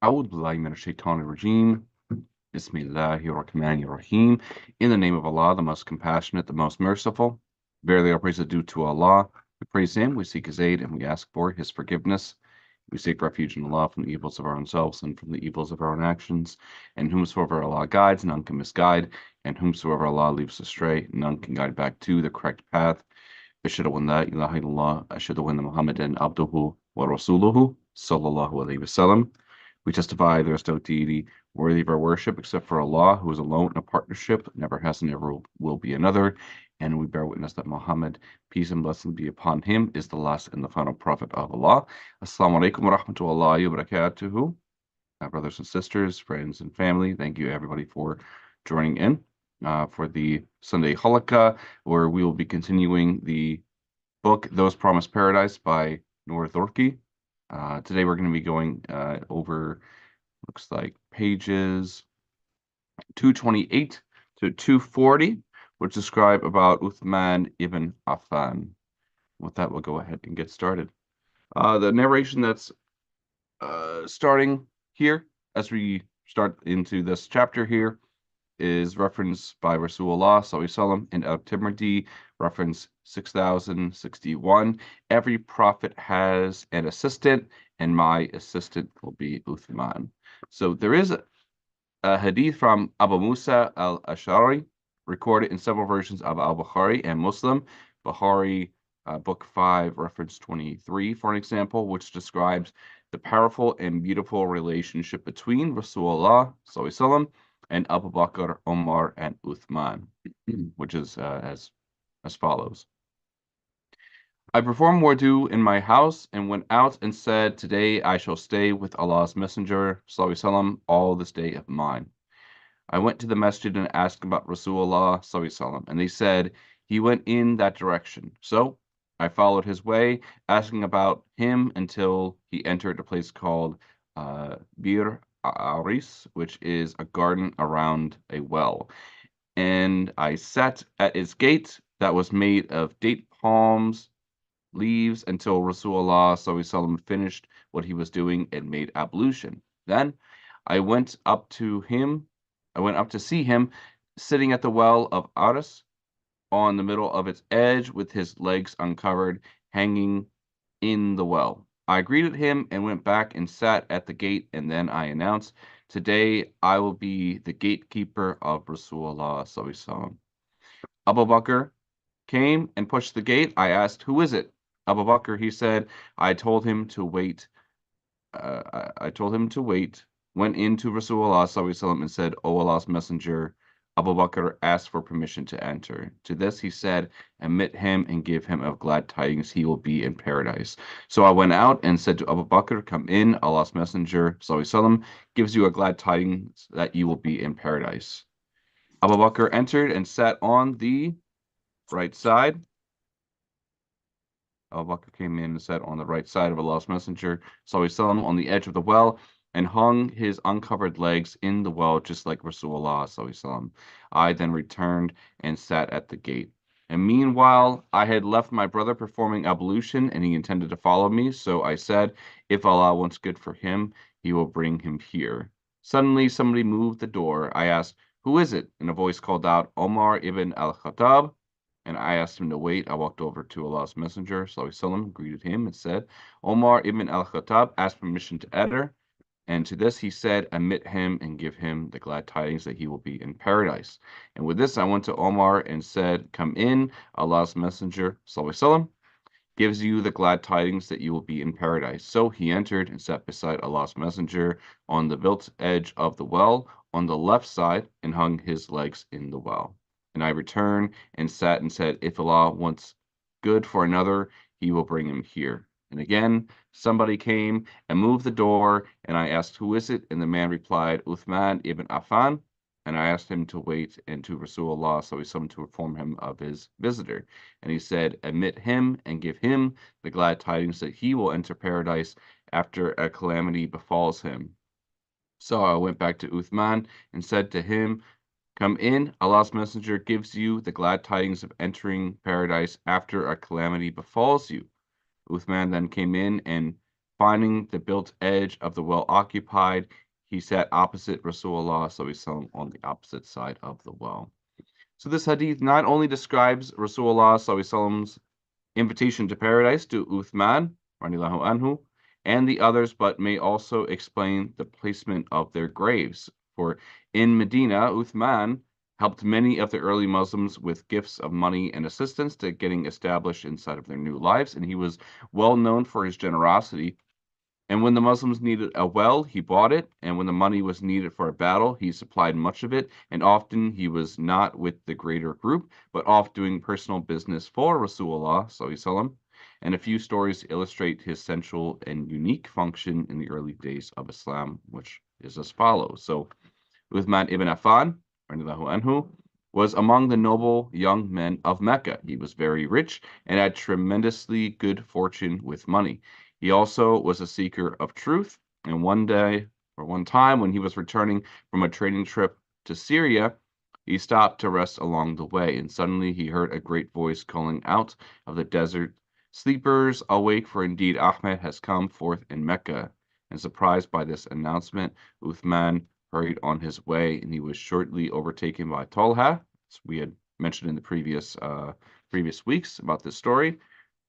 أعوذ بالله من الشيطان الرجيم. Bismillahirrahmanirrahim. In the name of Allah, the most compassionate, the most merciful. Verily, our praise is due to Allah. We praise Him, we seek His aid, and we ask for His forgiveness. We seek refuge in Allah from the evils of our own selves and from the evils of our own actions. And whomsoever Allah guides, none can misguide. And whomsoever Allah leaves astray, none can guide back to the correct path. Ashhadu an la ilaha illallah, ashhadu anna Muhammadan abduhu wa rasuluhu, sallallahu alayhi wasallam. We testify there is no deity worthy of our worship except for Allah, who is alone in a partnership, never has and never will be another. And we bear witness that Muhammad, peace and blessing be upon him, is the last and the final prophet of Allah. Assalamu alaikum wa rahmatullahi wa barakatuhu. Brothers and sisters, friends and family, thank you everybody for joining in for the Sunday halaqah, where we will be continuing the book Those Promised Paradise by Noura. Today we're going to be going over, looks like pages 228 to 240, which describe about Uthman ibn Affan. With that, we'll go ahead and get started. The narration that's starting here, as we start into this chapter here, is referenced by Rasulullah sallallahu in At-Tirmidhi, reference 6061. Every prophet has an assistant, and my assistant will be Uthman. So there is a hadith from Abu Musa al-Ash'ari, recorded in several versions of al-Bukhari and Muslim. Bukhari, book 5, reference 23, for an example, which describes the powerful and beautiful relationship between Rasulullah sallallahu and Abu Bakr, Omar, and Uthman, which is as follows. I performed wudu in my house and went out and said, today I shall stay with Allah's Messenger sallallahu all this day of mine. I went to the masjid and asked about Rasulullah sallallahu, and they said he went in that direction. So I followed his way, asking about him until he entered a place called Bir Aris, which is a garden around a well. And I sat at its gate that was made of date palms leaves until Rasulullah sallallahu finished what he was doing and made ablution. Then I went up to see him sitting at the well of Aris on the middle of its edge with his legs uncovered, hanging in the well. I greeted him and went back and sat at the gate, and then I announced, today I will be the gatekeeper of Rasulullah sallallahu. Abu Bakr came and pushed the gate. I asked, who is it? Abu Bakr, he said, I told him to wait. Went into Rasulullah sallallahu and said, O Allah's Messenger, Abu Bakr asked for permission to enter. To this he said, admit him and give him of glad tidings, he will be in paradise. So I went out and said to Abu Bakr, come in, Allah's Messenger sallallahu gives you a glad tidings that you will be in paradise. Abu Bakr entered and sat on the right side. Abu Bakr came in and sat on the right side of Allah's Messenger sallallahu on the edge of the well, and hung his uncovered legs in the well, just like Rasulullah sallallahu. I then returned and sat at the gate. And meanwhile, I had left my brother performing ablution, and he intended to follow me. So I said, if Allah wants good for him, he will bring him here. Suddenly, somebody moved the door. I asked, who is it? And a voice called out, Omar ibn al-Khattab. And I asked him to wait. I walked over to Allah's Messenger sallallahu, greeted him, and said, Omar ibn al-Khattab asked permission to enter. And to this he said, admit him and give him the glad tidings that he will be in paradise. And with this I went to Omar and said, come in, Allah's Messenger sallallahu gives you the glad tidings that you will be in paradise. So he entered and sat beside Allah's Messenger on the built edge of the well on the left side and hung his legs in the well. And I returned and sat and said, if Allah wants good for another, he will bring him here. And again, somebody came and moved the door, and I asked, who is it? And the man replied, Uthman ibn Affan. And I asked him to wait and to Rasulullah sallallahu to inform him of his visitor. And he said, admit him and give him the glad tidings that he will enter paradise after a calamity befalls him. So I went back to Uthman and said to him, come in, Allah's Messenger gives you the glad tidings of entering paradise after a calamity befalls you. Uthman then came in and Finding the built edge of the well occupied, he sat opposite Rasulullah SAW on the opposite side of the well. So this hadith not only describes Rasulullah SAW's invitation to paradise to Uthman radiallahu anhu and the others, but may also explain the placement of their graves. For in Medina, Uthman helped many of the early Muslims with gifts of money and assistance to getting established inside of their new lives, and he was well known for his generosity. And when the Muslims needed a well, he bought it, and when the money was needed for a battle, he supplied much of it, and often he was not with the greater group, but off doing personal business for Rasulullah SAW. And a few stories illustrate his central and unique function in the early days of Islam, which is as follows. So, Uthman ibn Affan, radiallahu anhu, was among the noble young men of Mecca. He was very rich and had tremendously good fortune with money. He also was a seeker of truth, and one time when he was returning from a trading trip to Syria, he stopped to rest along the way, and suddenly he heard a great voice calling out of the desert, "Sleepers, awake, for indeed Ahmed has come forth in Mecca." And surprised by this announcement, Uthman hurried on his way, and he was shortly overtaken by Talha, as we had mentioned in the previous weeks about this story,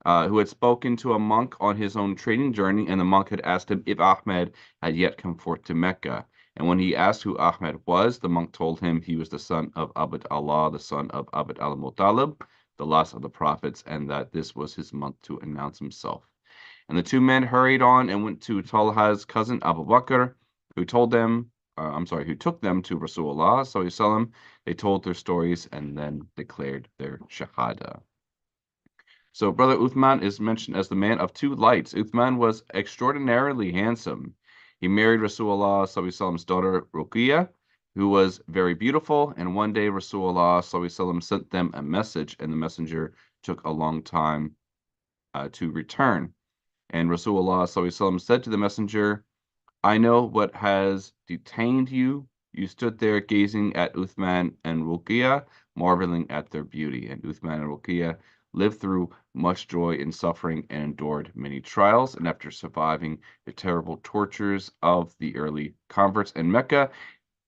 who had spoken to a monk on his own trading journey, and the monk had asked him if Ahmed had yet come forth to Mecca. And when he asked who Ahmed was, the monk told him he was the son of Abd Allah, the son of Abd al-Muttalib, the last of the prophets, and that this was his month to announce himself. And the two men hurried on and went to Talha's cousin Abu Bakr, who took them to Rasulullah SAW. They told their stories and then declared their shahada. So Brother Uthman is mentioned as the man of two lights. Uthman was extraordinarily handsome. He married Rasulullah SAW's daughter Ruqiyah, who was very beautiful, and one day Rasulullah SAW sent them a message, and the messenger took a long time to return. And Rasulullah SAW said to the messenger, "I know what has detained you. You stood there gazing at Uthman and Ruqiyah, marveling at their beauty." And Uthman and Ruqiyah lived through much joy and suffering and endured many trials. And after surviving the terrible tortures of the early converts in Mecca,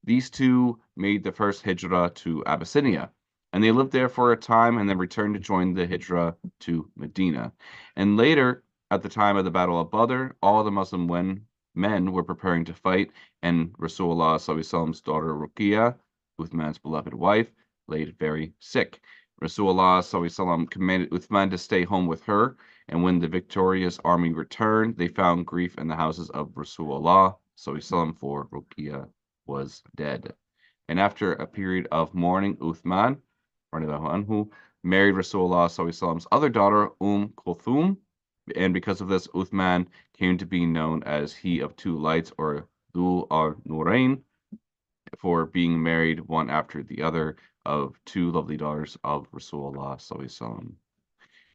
these two made the first hijrah to Abyssinia. And they lived there for a time and then returned to join the hijrah to Medina. And later, at the time of the Battle of Badr, all the Muslim men were preparing to fight, and Rasulullah SAW's daughter Ruqiyah, Uthman's beloved wife, laid very sick. Rasulullah SAW commanded Uthman to stay home with her, and when the victorious army returned, they found grief in the houses of Rasulullah SAW, for Ruqiyah was dead. And after a period of mourning, Uthman anhu, married Rasulullah SAW's other daughter, Kulthum, and because of this, Uthman came to be known as he of two lights, or Dhul al-Nurayn, for being married one after the other of two lovely daughters of Rasulullah SAW. And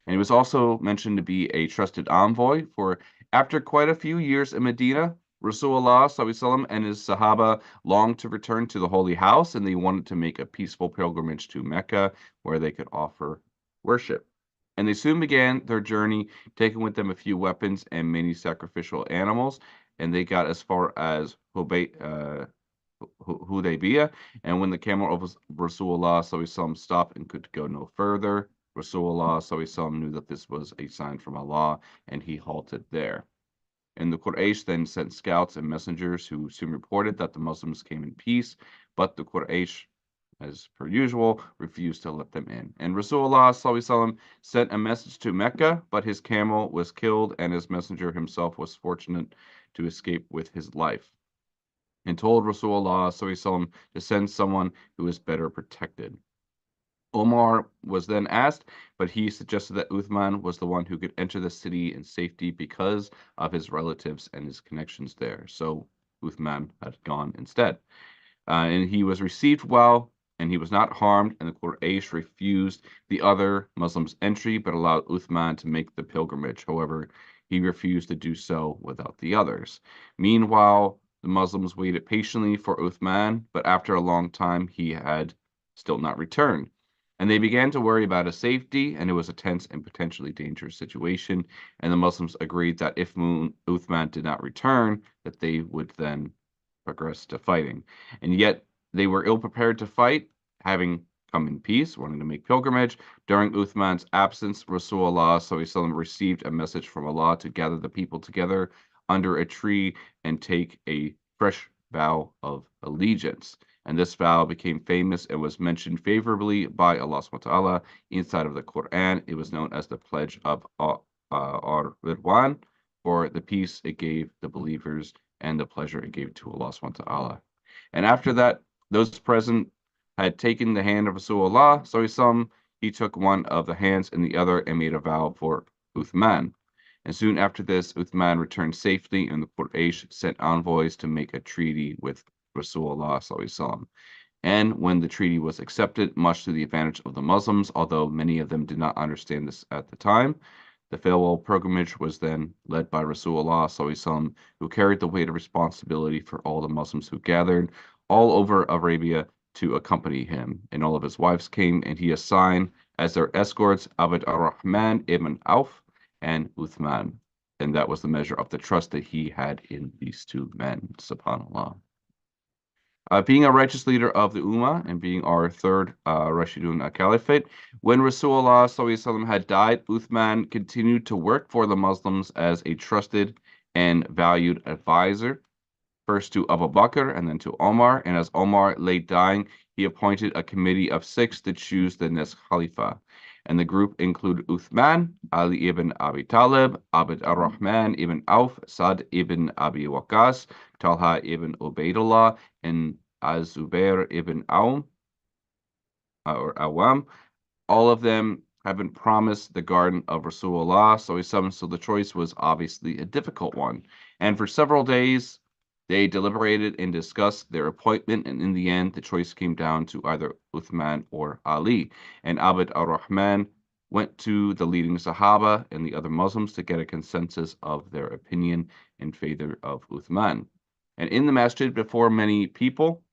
he was also mentioned to be a trusted envoy, for after quite a few years in Medina, Rasulullah SAW and his Sahaba longed to return to the Holy House, and they wanted to make a peaceful pilgrimage to Mecca where they could offer worship. And they soon began their journey, taking with them a few weapons and many sacrificial animals, and they got as far as Hudaybiyah, and when the camel of Rasulullah SAW stopped and could go no further, Rasulullah SAW knew that this was a sign from Allah, and he halted there. And the Quraysh then sent scouts and messengers who soon reported that the Muslims came in peace, but the Quraysh, as per usual, refused to let them in. And Rasulullah SAW sent a message to Mecca, but his camel was killed, and his messenger himself was fortunate to escape with his life, and told Rasulullah SAW to send someone who was better protected. Omar was then asked, but he suggested that Uthman was the one who could enter the city in safety because of his relatives and his connections there. So Uthman had gone instead. And he was received well, and he was not harmed, and the Quraysh refused the other Muslims entry, but allowed Uthman to make the pilgrimage. However, he refused to do so without the others. Meanwhile, the Muslims waited patiently for Uthman, but after a long time, he had still not returned. And they began to worry about his safety, and it was a tense and potentially dangerous situation. And the Muslims agreed that if Uthman did not return, that they would then progress to fighting. And yet they were ill prepared to fight, having come in peace, wanting to make pilgrimage. During Uthman's absence, Rasulullah SAW received a message from Allah to gather the people together under a tree and take a fresh vow of allegiance. And this vow became famous and was mentioned favorably by Allah subhanahu wa ta'ala inside of the Quran. It was known as the Pledge of Ridwan, for the peace it gave the believers and the pleasure it gave to Allah subhanahu wa ta'ala. And after that, those present had taken the hand of Rasulullah, so he took one of the hands and the other and made a vow for Uthman. And soon after this, Uthman returned safely, and the Quraysh sent envoys to make a treaty with Rasulullah sallallahu. And when the treaty was accepted, much to the advantage of the Muslims, although many of them did not understand this at the time, the farewell pilgrimage was then led by Rasulullah sallallahu, who carried the weight of responsibility for all the Muslims who gathered all over Arabia to accompany him. And all of his wives came, and he assigned as their escorts Abd ar-Rahman ibn Auf and Uthman. And that was the measure of the trust that he had in these two men, subhanAllah. Being a righteous leader of the Ummah and being our third Rashidun Caliphate, when Rasulullah SAW had died, Uthman continued to work for the Muslims as a trusted and valued advisor, first to Abu Bakr and then to Omar. And as Omar lay dying, he appointed a committee of 6 to choose the next Khalifa. And the group included Uthman, Ali ibn Abi Talib, Abd ar-Rahman ibn Auf, Sa'd ibn Abi Waqqas, Talha ibn Ubaidullah, and Az-Zubair ibn Awam. All of them have been promised the garden of Rasulullah. So the choice was obviously a difficult one. And for several days, they deliberated and discussed their appointment, and in the end, the choice came down to either Uthman or Ali. And Abd ar-Rahman went to the leading Sahaba and the other Muslims to get a consensus of their opinion in favor of Uthman. And in the masjid, before many people,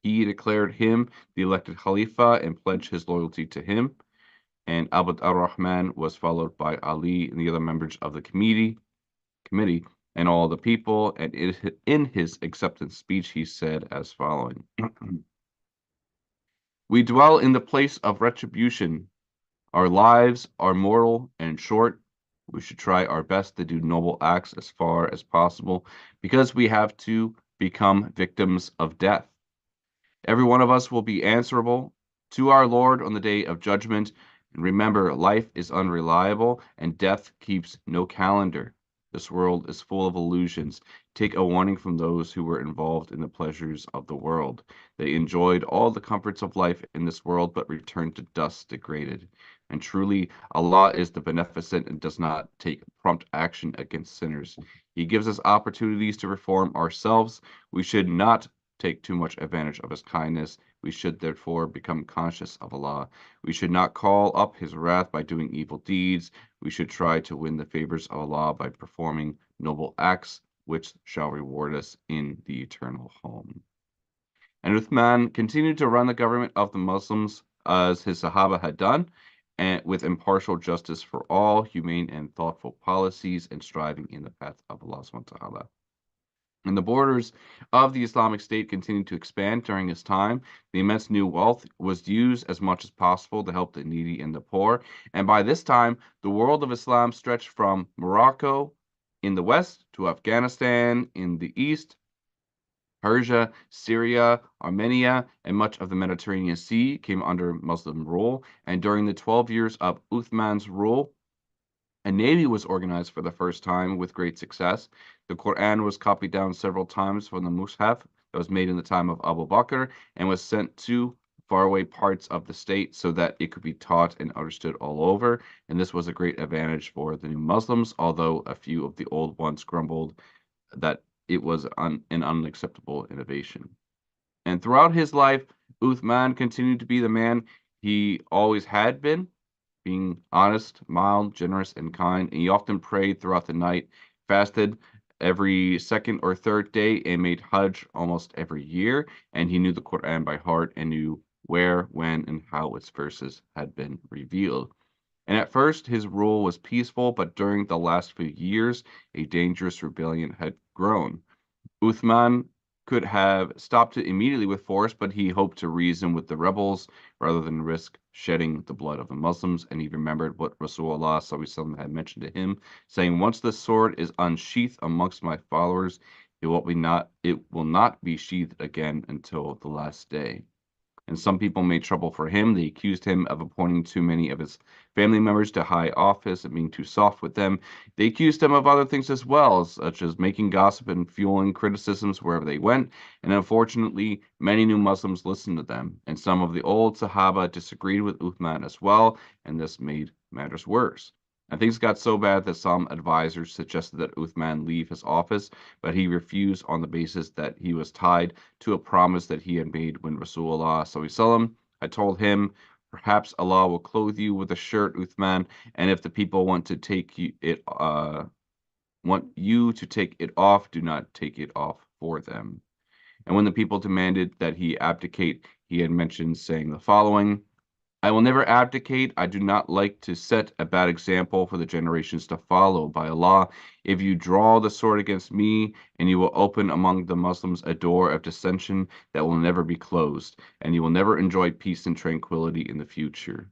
he declared him the elected Khalifa and pledged his loyalty to him. And Abd ar-Rahman was followed by Ali and the other members of the committee and all the people, and in his acceptance speech he said as following: We dwell in the place of retribution. Our lives are mortal and short. We should try our best to do noble acts as far as possible, because we have to become victims of death. Every one of us will be answerable to our Lord on the day of judgment. And remember, life is unreliable and death keeps no calendar. This world is full of illusions. Take a warning from those who were involved in the pleasures of the world. They enjoyed all the comforts of life in this world, but returned to dust degraded. And truly, Allah is the beneficent and does not take prompt action against sinners. He gives us opportunities to reform ourselves. We should not take too much advantage of his kindness. We should therefore become conscious of Allah. We should not call up his wrath by doing evil deeds. We should try to win the favors of Allah by performing noble acts, which shall reward us in the eternal home. And Uthman continued to run the government of the Muslims as his Sahaba had done, and with impartial justice for all, humane and thoughtful policies, and striving in the path of Allah subhanahu wa ta'ala. And the borders of the Islamic State continued to expand during his time. The immense new wealth was used as much as possible to help the needy and the poor. And by this time, the world of Islam stretched from Morocco in the west to Afghanistan in the east, Persia, Syria, Armenia, and much of the Mediterranean Sea came under Muslim rule. And during the 12 years of Uthman's rule, a navy was organized for the first time with great success. The Quran was copied down several times from the Mus'haf that was made in the time of Abu Bakr and was sent to faraway parts of the state so that it could be taught and understood all over. And this was a great advantage for the new Muslims, although a few of the old ones grumbled that it was an unacceptable innovation. And throughout his life, Uthman continued to be the man he always had been, being honest, mild, generous, and kind. And he often prayed throughout the night, fasted every second or third day, and made Hajj almost every year. And he knew the Quran by heart and knew where, when, and how its verses had been revealed. And at first his rule was peaceful, but during the last few years, a dangerous rebellion had grown. Uthman could have stopped it immediately with force, but he hoped to reason with the rebels rather than risk shedding the blood of the Muslims. And he remembered what Rasulullah SAW had mentioned to him, saying, "Once the sword is unsheathed amongst my followers, it will not be sheathed again until the last day." And some people made trouble for him. They accused him of appointing too many of his family members to high office and being too soft with them. They accused him of other things as well, such as making gossip and fueling criticisms wherever they went. And unfortunately, many new Muslims listened to them. And some of the old Sahaba disagreed with Uthman as well, and this made matters worse. And things got so bad that some advisors suggested that Uthman leave his office, but he refused on the basis that he was tied to a promise that he had made when Rasulullah SAW had told him, "Perhaps Allah will clothe you with a shirt, Uthman, and if the people want you to take it off, do not take it off for them." And when the people demanded that he abdicate, he had mentioned saying the following: "I will never abdicate. I do not like to set a bad example for the generations to follow. By Allah, if you draw the sword against me, and you will open among the Muslims a door of dissension that will never be closed, and you will never enjoy peace and tranquility in the future.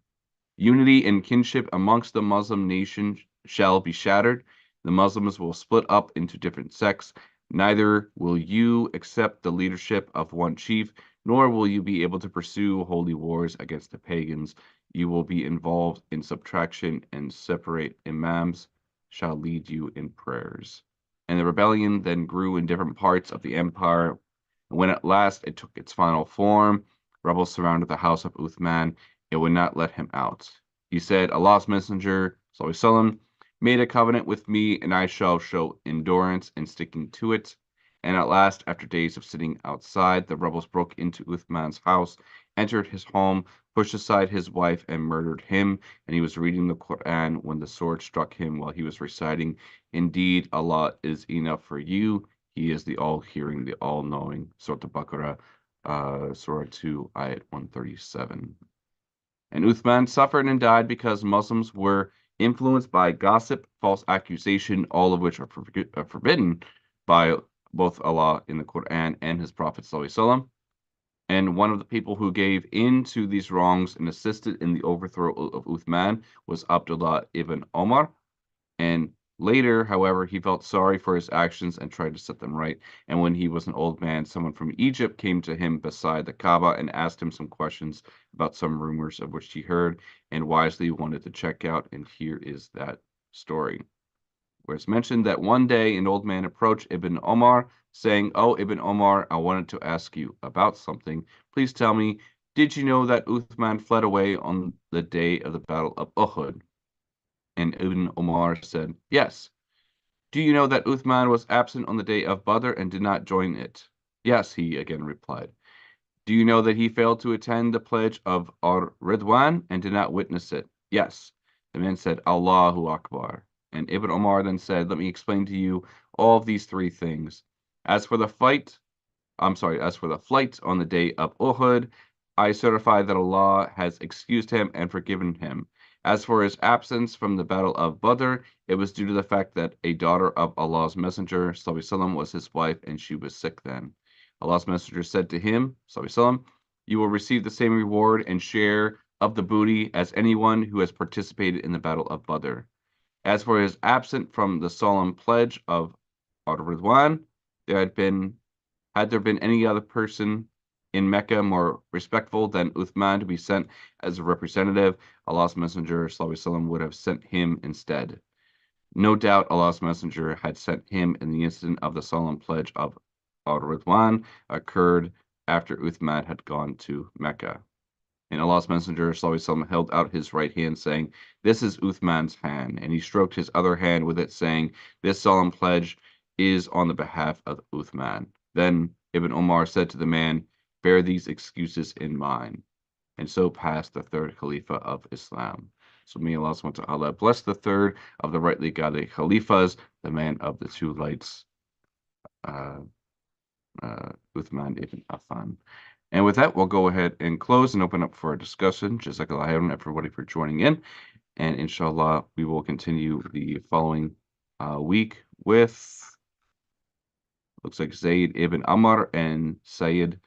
Unity and kinship amongst the Muslim nation shall be shattered. The Muslims will split up into different sects. Neither will you accept the leadership of one chief, nor will you be able to pursue holy wars against the pagans. You will be involved in subtraction, and separate imams shall lead you in prayers." And the rebellion then grew in different parts of the empire. And when at last it took its final form, rebels surrounded the house of Uthman. It would not let him out. He said, "Allah's Messenger (SAW) made a covenant with me, and I shall show endurance in sticking to it." And at last, after days of sitting outside, the rebels broke into Uthman's house, entered his home, pushed aside his wife, and murdered him. And he was reading the Quran when the sword struck him while he was reciting, "Indeed, Allah is enough for you. He is the all-hearing, the all-knowing." Surah Al-Baqarah, Surah 2, Ayat 137. And Uthman suffered and died because Muslims were influenced by gossip, false accusation, all of which are forbidden by both Allah in the Quran and His Prophet ﷺ. And one of the people who gave in to these wrongs and assisted in the overthrow of Uthman was Abdullah ibn Omar. And later, however, he felt sorry for his actions and tried to set them right. And when he was an old man, someone from Egypt came to him beside the Kaaba and asked him some questions about some rumors of which he heard and wisely wanted to check out. And here is that story, where it's mentioned that one day an old man approached Ibn Omar, saying, "Oh, Ibn Omar, I wanted to ask you about something. Please tell me, did you know that Uthman fled away on the day of the Battle of Uhud?" And Ibn Omar said, "Yes." "Do you know that Uthman was absent on the day of Badr and did not join it?" "Yes," he again replied. "Do you know that he failed to attend the pledge of Ridwan and did not witness it?" "Yes." The man said, "Allahu Akbar." And Ibn Omar then said, "Let me explain to you all of these three things. As for the flight on the day of Uhud, I certify that Allah has excused him and forgiven him. As for his absence from the Battle of Badr, it was due to the fact that a daughter of Allah's Messenger (SAW) was his wife, and she was sick then. Allah's Messenger said to him (SAW), "You will receive the same reward and share of the booty as anyone who has participated in the Battle of Badr. As for his absence from the solemn pledge of Ridwan, had there been any other person in Mecca more respectful than Uthman to be sent as a representative, Allah's Messenger (SAW) would have sent him instead." No doubt Allah's Messenger had sent him in the incident of the solemn pledge of Ridwan occurred after Uthman had gone to Mecca. And Allah's Messenger (SAW) held out his right hand, saying, "This is Uthman's hand." And he stroked his other hand with it, saying, "This solemn pledge is on the behalf of Uthman." Then Ibn Omar said to the man, "Bear these excuses in mind." And so passed the third Khalifa of Islam. So may Allah subhanahu wa ta'ala bless the third of the rightly godly Khalifas, the man of the two lights, Uthman ibn Affan. And with that, we'll go ahead and close and open up for a discussion. Jazakallah khairan, everybody, for joining in. And inshallah, we will continue the following week with, looks like Zayd ibn Amr and Sayyid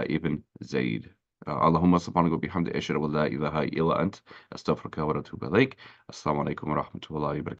ibn Zayd. Allahumma subhanahu wa bihamdi ashhadu an la ilaha illa ant astaghfiruka wa atubu ilaik. Assalamu alaikum wa rahmatullahi wa barakatuh.